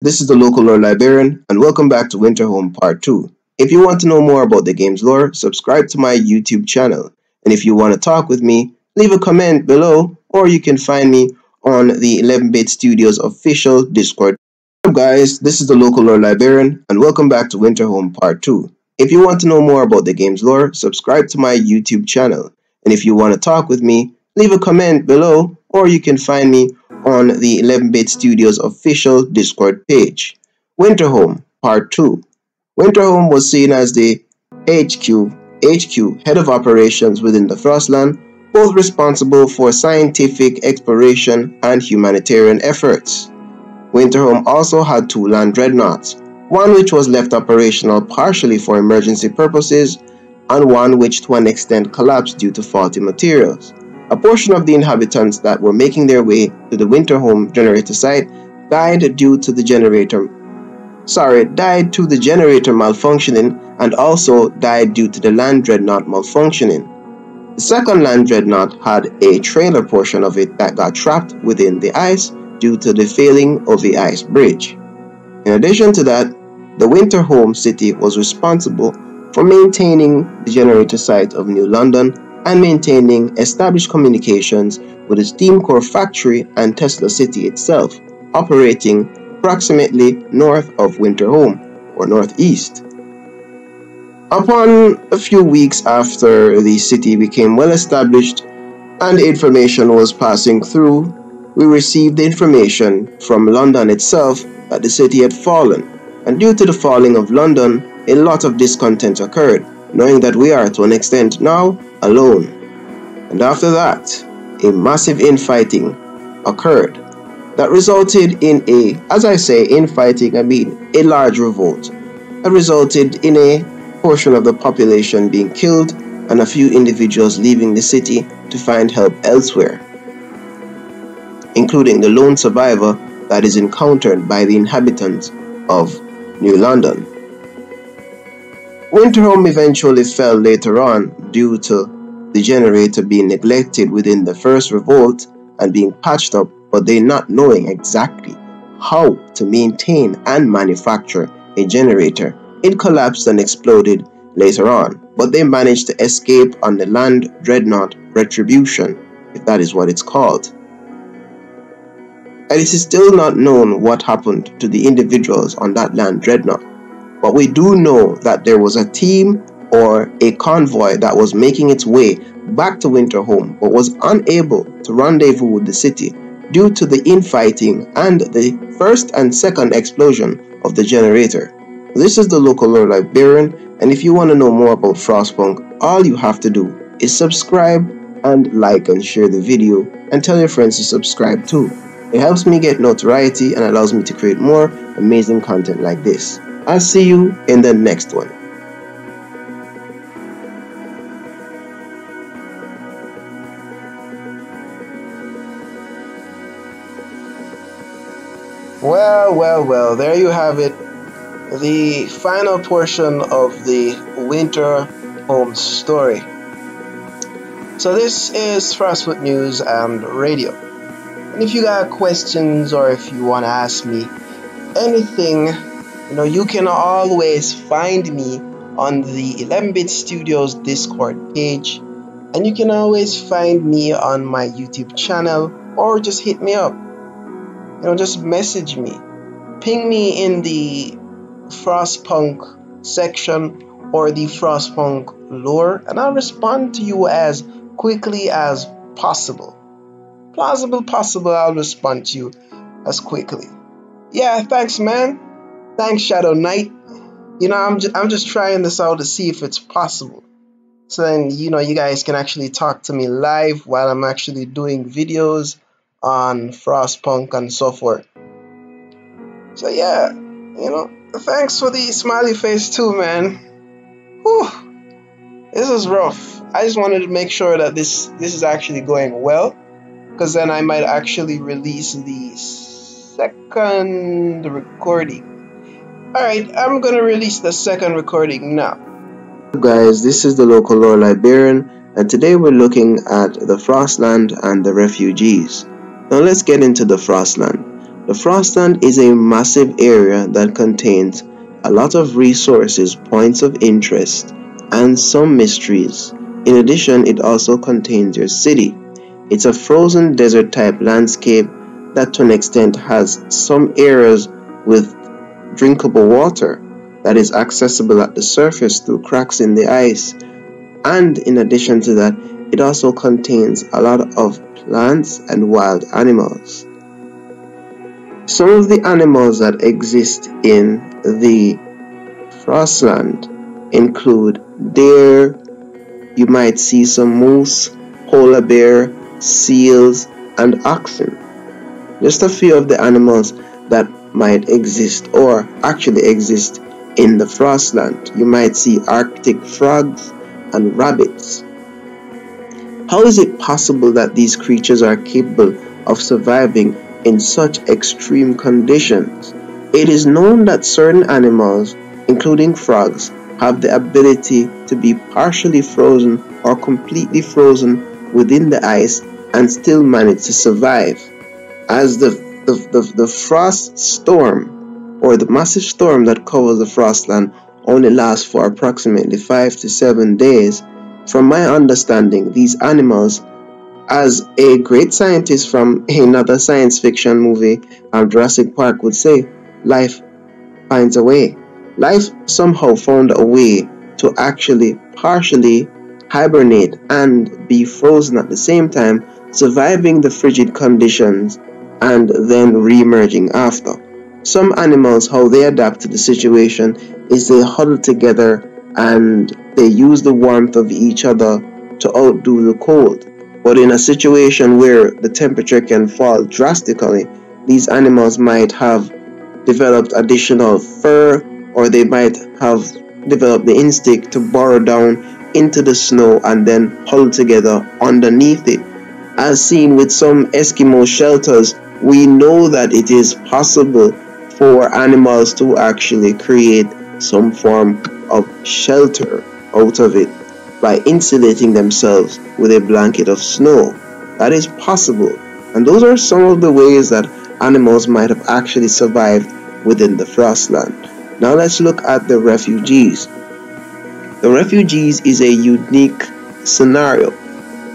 This is the local lore librarian, and welcome back to Winterhome Part 2. If you want to know more about the game's lore, subscribe to my YouTube channel. And if you want to talk with me, leave a comment below, or you can find me on the 11-Bit Studios official Discord. What's up guys, this is the local lore librarian, and welcome back to Winterhome Part 2. If you want to know more about the game's lore, subscribe to my YouTube channel. And if you want to talk with me, leave a comment below, or you can find me on the 11-Bit Studios official Discord page. Winterhome Part 2. Winterhome was seen as the HQ, Head of Operations within the Frostland, both responsible for scientific exploration and humanitarian efforts. Winterhome also had two land dreadnoughts, one which was left operational partially for emergency purposes, and one which to an extent collapsed due to faulty materials. A portion of the inhabitants that were making their way to the Winterhome generator site died to the generator malfunctioning, and also died due to the land dreadnought malfunctioning. The second land dreadnought had a trailer portion of it that got trapped within the ice due to the failing of the ice bridge. In addition to that, the Winterhome city was responsible for maintaining the generator site of New London and maintaining established communications with the steam core factory and Tesla City itself, operating approximately north of Winterhome, or northeast. Upon a few weeks after the city became well established and information was passing through, we received information from London itself that the city had fallen, and due to the falling of London, a lot of discontent occurred, knowing that we are to an extent now alone. And after that, a massive infighting occurred that resulted in a large revolt that resulted in a portion of the population being killed and a few individuals leaving the city to find help elsewhere, including the lone survivor that is encountered by the inhabitants of New London. Winterhome eventually fell later on due to the generator being neglected within the first revolt and being patched up, but they not knowing exactly how to maintain and manufacture a generator. It collapsed and exploded later on, but they managed to escape on the land dreadnought Retribution, if that is what it's called. And it is still not known what happened to the individuals on that land dreadnought. But we do know that there was a team or a convoy that was making its way back to Winterhome but was unable to rendezvous with the city due to the infighting and the first and second explosion of the generator. This is the local lore librarian, and if you want to know more about Frostpunk, all you have to do is subscribe and like and share the video and tell your friends to subscribe too. It helps me get notoriety and allows me to create more amazing content like this. I'll see you in the next one. Well, there you have it. The final portion of the Winterhome story. So this is Frostpunk News and Radio. And if you got questions or if you want to ask me anything, you can always find me on the 11-Bit Studios Discord page, and you can always find me on my YouTube channel, or just hit me up. Just message me, ping me in the Frostpunk section or the Frostpunk lore, and I'll respond to you as quickly as possible. Possible, I'll respond to you as quickly. Yeah, thanks, man. Thanks, Shadow Knight. I'm just trying this out to see if it's possible. So then, you guys can actually talk to me live while I'm actually doing videos on Frostpunk and so forth. So yeah, thanks for the smiley face too, man. Whew. This is rough. I just wanted to make sure that this is actually going well, because then I might actually release the second recording. Alright, I'm gonna release the second recording now. Guys, this is the local lore librarian, and today we're looking at the Frostland and the refugees. Now let's get into the Frostland. The Frostland is a massive area that contains a lot of resources, points of interest, and some mysteries. In addition, it also contains your city. It's a frozen desert type landscape that to an extent has some areas with drinkable water that is accessible at the surface through cracks in the ice. And in addition to that, it also contains a lot of plants and wild animals. Some of the animals that exist in the Frostland include deer, you might see some moose, polar bear, seals, and oxen. Just a few of the animals that might exist or actually exist in the Frostland. You might see Arctic frogs and rabbits. How is it possible that these creatures are capable of surviving in such extreme conditions? It is known that certain animals, including frogs, have the ability to be partially frozen or completely frozen within the ice and still manage to survive. As the frost storm, or the massive storm that covers the Frostland, only lasts for approximately 5 to 7 days, from my understanding, these animals, as a great scientist from another science fiction movie, Jurassic Park, would say, life finds a way. Life somehow found a way to actually partially hibernate and be frozen at the same time, surviving the frigid conditions and then re-emerging after. Some animals, how they adapt to the situation is they huddle together and they use the warmth of each other to outdo the cold. But in a situation where the temperature can fall drastically, these animals might have developed additional fur, or they might have developed the instinct to burrow down into the snow and then huddle together underneath it. As seen with some Eskimo shelters, we know that it is possible for animals to actually create some form of shelter out of it by insulating themselves with a blanket of snow. That is possible, and those are some of the ways that animals might have actually survived within the Frostland. Now let's look at the refugees. The refugees is a unique scenario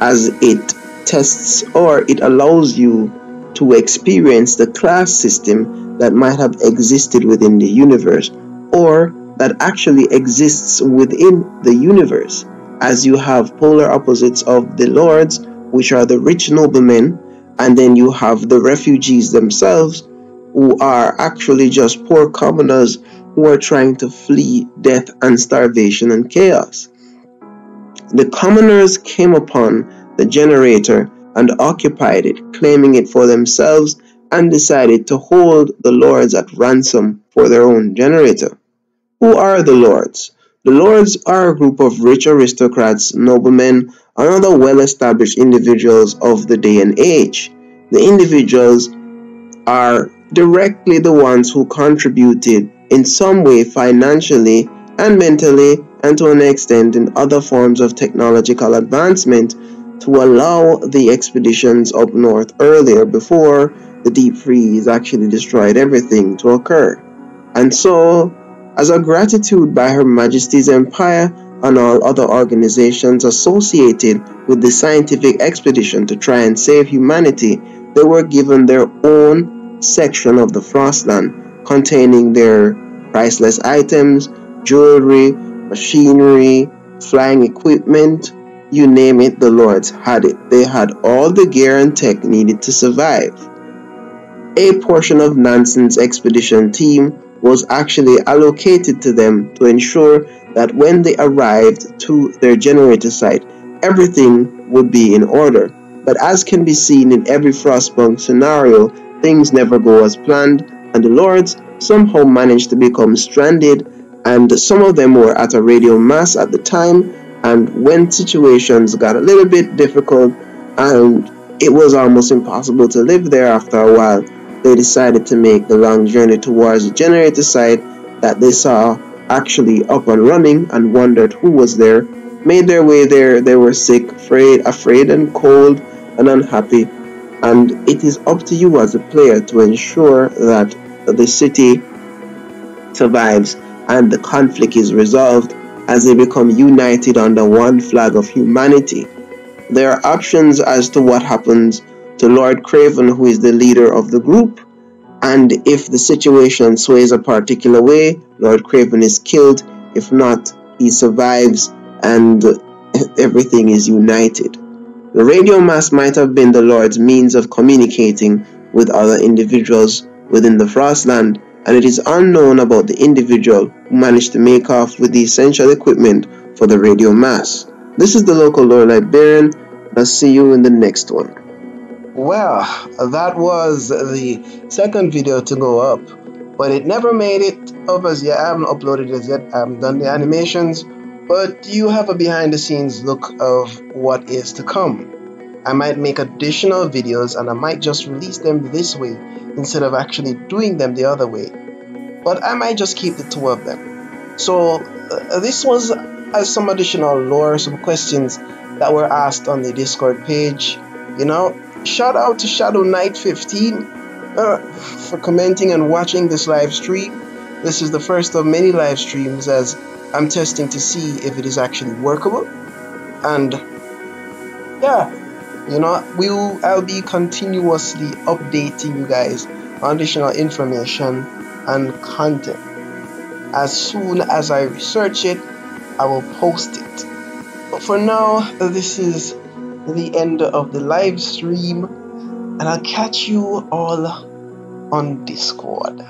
as it tests or it allows you to experience the class system that might have existed within the universe, or that actually exists within the universe, as you have polar opposites of the lords, which are the rich noblemen, and then you have the refugees themselves, who are actually just poor commoners who are trying to flee death and starvation and chaos. The commoners came upon the generator and occupied it, claiming it for themselves, and decided to hold the lords at ransom for their own generator. Who are the lords? The lords are a group of rich aristocrats, noblemen, and other well-established individuals of the day and age. The individuals are directly the ones who contributed in some way financially and mentally, and to an extent in other forms of technological advancement, to allow the expeditions up north earlier before the deep freeze actually destroyed everything to occur. And so, as a gratitude by Her Majesty's Empire and all other organizations associated with the scientific expedition to try and save humanity, they were given their own section of the Frostland, containing their priceless items, jewelry, machinery, flying equipment, you name it, the lords had it. They had all the gear and tech needed to survive. A portion of Nansen's expedition team was actually allocated to them to ensure that when they arrived to their generator site, everything would be in order. But as can be seen in every Frostpunk scenario, things never go as planned, and the lords somehow managed to become stranded, and some of them were at a radial mass at the time, and when situations got a little bit difficult and it was almost impossible to live there after a while, they decided to make the long journey towards the generator site that they saw actually up and running, and wondered who was there, made their way there. They were sick, afraid and cold and unhappy, and it is up to you as a player to ensure that the city survives and the conflict is resolved as they become united under one flag of humanity. There are options as to what happens to Lord Craven, who is the leader of the group, and if the situation sways a particular way, Lord Craven is killed. If not, he survives and everything is united. The radio mass might have been the Lord's means of communicating with other individuals within the Frostland, and it is unknown about the individual who managed to make off with the essential equipment for the radio mass. This is the local lore librarian. I'll see you in the next one. Well, that was the second video to go up, but it never made it up as yet. I haven't uploaded it as yet. I haven't done the animations, but you have a behind the scenes look of what is to come. I might make additional videos and I might just release them this way instead of actually doing them the other way, but I might just keep the two of them. So this was some additional lore, some questions that were asked on the Discord page. Shout out to Shadow Knight 15 for commenting and watching this live stream. This is the first of many live streams as I'm testing to see if it is actually workable. And yeah, I'll be continuously updating you guys on additional information and content. As soon as I research it, I will post it. But for now, this is the end of the live stream, and I'll catch you all on Discord.